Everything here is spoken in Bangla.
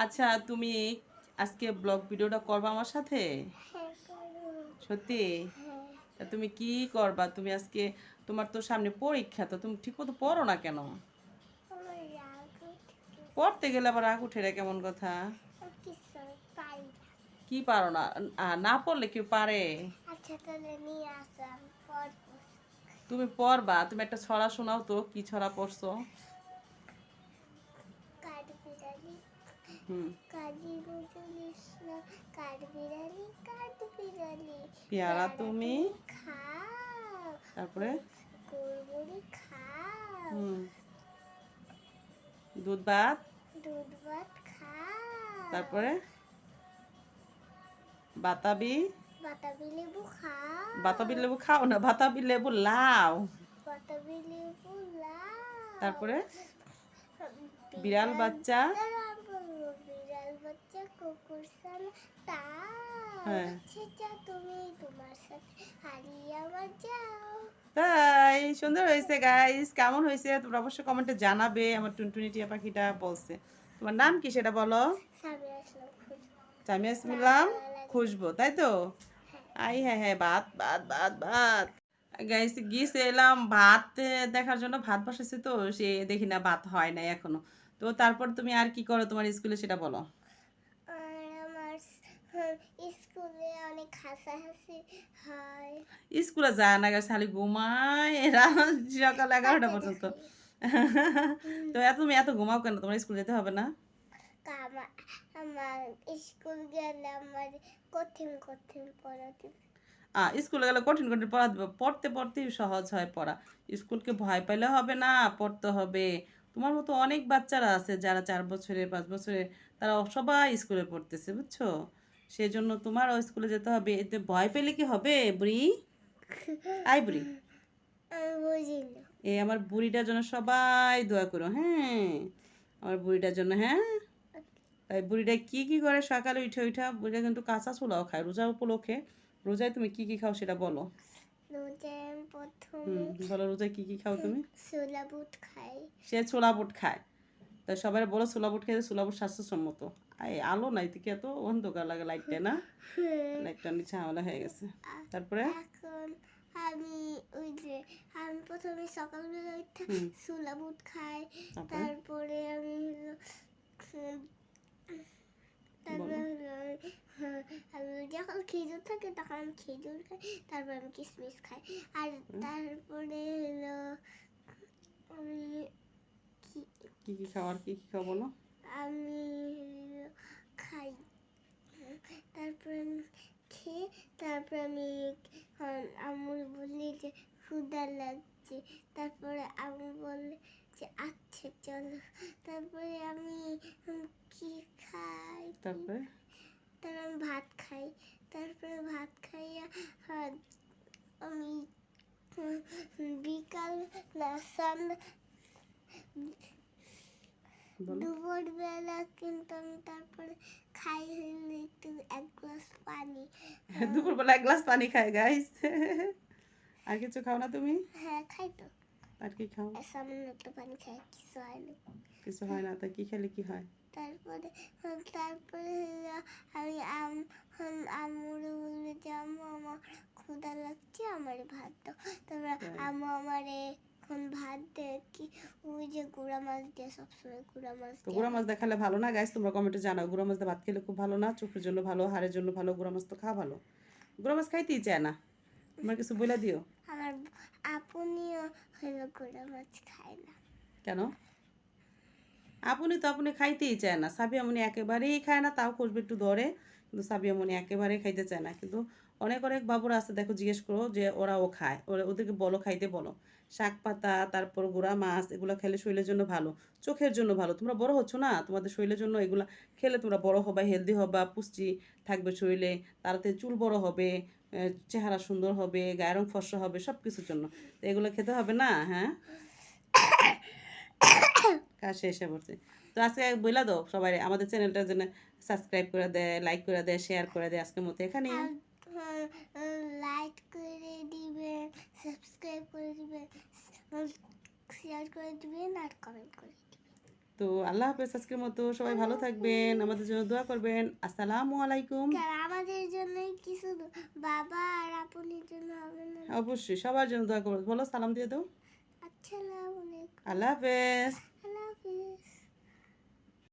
আচ্ছা, তুমি আজকে ব্লগ ভিডিওটা করবা আমার সাথে? হ্যাঁ, করো। সত্যি? হ্যাঁ, তা তুমি কি করবা? তুমি আজকে তোমার তো সামনে পরীক্ষা, তো তুমি ঠিকমতো পড়ো না কেন? আমার রাগ উঠে পড়তে গেলে আবার রাগ উঠে রে, কেমন কথা? কিছু পারি না। কি পারো না? না পড়লে কেউ পারে? আচ্ছা, তাহলে নিয়ে আসো, আমি পড়বো। তুমি পড়বা, তুমি একটা ছড়া শোনাও তো, কি ছড়া পড়ছো? কাঠবিড়ালি, হুম। কাজী নজরুল ইসলাম। কাঠবিড়ালি, কাঠবিড়ালি, পেয়ারা পেয়ারা তুমি, তুমি খাও, তারপরে গুড়গুড়ি খাও, হুম, দুধ ভাত, দুধ ভাত খাও, তারপরে বাতাবি, বাতাবি লেবু খাও, বাতাবি লেবু খাও না, বাতাবি লেবু লাও, বাতাবি লেবু লাও, তারপরে বিড়াল বিড়াল, বাচ্চা, দাঁড়াও বলবো, বিড়াল বাচ্চা কুকুর ছানা তাও, হ্যাঁ সেটা তুমি তোমার সাথে হারিয়ে আমার যাও। তাই সুন্দর হয়েছে গাইস, কেমন হয়েছে তোমরা অবশ্যই কমেন্টে জানাবে। আমার টুনটুনি টিয়া পাখিটা বলছে। তোমার নাম কি সেটা বলো? সামনে আসলাম খুঁজবো। আমি ভালো আসলাম লাগে। খুশবো, তাই তো? হ্যাঁ, আই হ্যাঁ হ্যাঁ, ভাত ভাত ভাত ভাত গাইস, গিয়েছে এলাম ভাত দেখার জন্য, ভাত বসেছে তো সে দেখি না ভাত হয় নাই এখনো। তো তারপর তুমি আর কি করো তোমার স্কুলে সেটা বলো। আর আমার স্কুলে অনেক হাসাহাসি হয়। স্কুলে যায় না গেছে, খালি ঘুমায় এরা সকাল 11টা আচ্ছা, পর্যন্ত। দেখি। তো তুমি এত ঘুমাও কেন? তোমার স্কুল যেতে হবে না? আমার আমার স্কুল গেলে আমার কঠিন কঠিন পড়াতে। স্কুলে গেলে কঠিন কঠিন পড়া দিবে, পড়তে পড়তেই সহজ হয় পড়া। স্কুলকে ভয় পাইলে হবে না, পড়তে হবে। তোমার মতো অনেক বাচ্চারা আছে যারা 4 বছরে 5 বছরে, তারা সবাই স্কুলে পড়তেছে, বুঝছো? সেই জন্য তোমার ওই স্কুলে যেতে হবে। এতে ভয় পেলে কি হবে বুড়ি? আই বুড়ি, আমি বুঝি না। আমার বুড়িটার জন্য সবাই দোয়া করো, হ্যাঁ? আমার বুড়িটার জন্য, হ্যাঁ? তাই বুড়িটা কি কি করে সকালে উঠে উঠা, বুড়িটা কিন্তু কাঁচা ছোলাও খায় রোজা উপলক্ষে। রোজায় তুমি কি কি খাও সেটা বলো। রোজায় প্রথমে বলো রোজায় কি কি খাও তুমি? ছোলা বুট খাই। সে ছোলা বুট খায়। তাই সবাই বলো ছোলা বুট খেয়ে, ছোলা বুট স্বাস্থ্যসম্মত। আলো নাই থেকে এত অন্ধকার লাগে, লাইটটা না, লাইটটা নিচে ঝামেলা হয়ে গেছে। তারপরে এখন আমি ওই যে আমি প্রথমে সকালবেলা উঠে হুম, ছোলা বুট খাই। তারপরে তারপরে আমি হলো তারপরে বলো। হলো আমি যখন খেজুর থাকে তখন আমি খেজুর খাই। তারপর আমি কিশমিশ খাই। আর তারপরে হলো আমি কি কি কি খাও, আর কি কি খাও বলো। আমি হলো খাই। তারপর আমি খেয়ে তারপর আমি আম্মু বললি যে ক্ষুধা লাগছে। তারপরে আম্মু বললে যে আচ্ছা চলো। তারপরে আমি কি খাই, তারপরে তারপর আমি ভাত খাই। তারপরে ভাত খাইয়া আমি বিকাল না সন্ধ্যা বলো। দুপুরবেলা কিন্তু আমি তারপরে খাই হইলো একটু 1 গ্লাস পানি। দুপুরবেলা 1 গ্লাস পানি খায় গাইস। আর কিছু খাও না তুমি? হ্যাঁ, খাই তো। আর কি খাও? সামান্য একটু পানি খাই, কিছু হয় না। কিছু হয় না, তা কি খেলে কি হয়? তারপরে তারপরে হলো আমি আম্মুরে বললো যে আম্মু আমার ক্ষুধা লাগছে, আমার ভাত দাও। তারপরে তাই? আম্মু আমারে এখন ভাত দেয় কি, ওই যে গুঁড়া মাছ দিয়ে, সবসময় গুঁড়া মাছ তো দিয়ে গুঁড়া মাছ ভাত। দেখালে ভালো না গাইস? তোমরা কমেন্টে জানাও, গুঁড়া মাছ দিয়ে ভাত খেলে খুব ভালো না? চোখের জন্য ভালো, হাড়ের জন্য ভালো, গুঁড়া মাছ তো খাওয়া ভালো। গুঁড়া মাছ খাইতেই চায় না, তোমরা কিছু বলে দিও। আমার আপনিও হলো গুঁড়া মাছ খায় না। কেন? আপনি খাইতেই চায় না, সাবিয়া মনি একেবারেই খায় না, তাও খুঁজবে একটু ধরে, কিন্তু সাবিয়া মনি একেবারেই খাইতে চায় না। কিন্তু অনেক অনেক বাবুরা আছে, দেখো জিজ্ঞেস করো যে ওরাও খায়, ওদেরকে বলো খাইতে বলো। শাক পাতা, তারপর গুঁড়া মাছ, এগুলো খেলে শরীরের জন্য ভালো, চোখের জন্য ভালো। তোমরা বড় হচ্ছ না, তোমাদের শরীরের জন্য এগুলো খেলে তোমরা বড় হবা, হেলদি হবা, পুষ্টি থাকবে শরীরে, তাতে চুল বড় হবে, চেহারা সুন্দর হবে, গায়ের রং ফর্সা হবে, সব কিছুর জন্য। তো এগুলো খেতে হবে না, হ্যাঁ? কাজ শেষে পড়ছে। তো আজকে বইলা দাও সবাই আমাদের চ্যানেলটা যেন সাবস্ক্রাইব করে দেয়, লাইক করে দেয়, শেয়ার করে দেয়। আজকের মতো এখানেই। লাইক করে দিবেন, সাবস্ক্রাইব করে দিবেন, শেয়ার করে দিবেন আর কমেন্ট করে দিবেন। তো আল্লাহ হাফেজ, আজকের মতো সবাই ভালো থাকবেন, আমাদের জন্য দোয়া করবেন। আসসালামু আলাইকুম। আমাদের জন্য কিছু বাবা আর আপনের জন্য হবে না? অবশ্যই সবার জন্য দোয়া করবো, বলো সালাম দিয়ে দাও। আসসালামু আলাইকুম। আল্লাহ হাফেজ।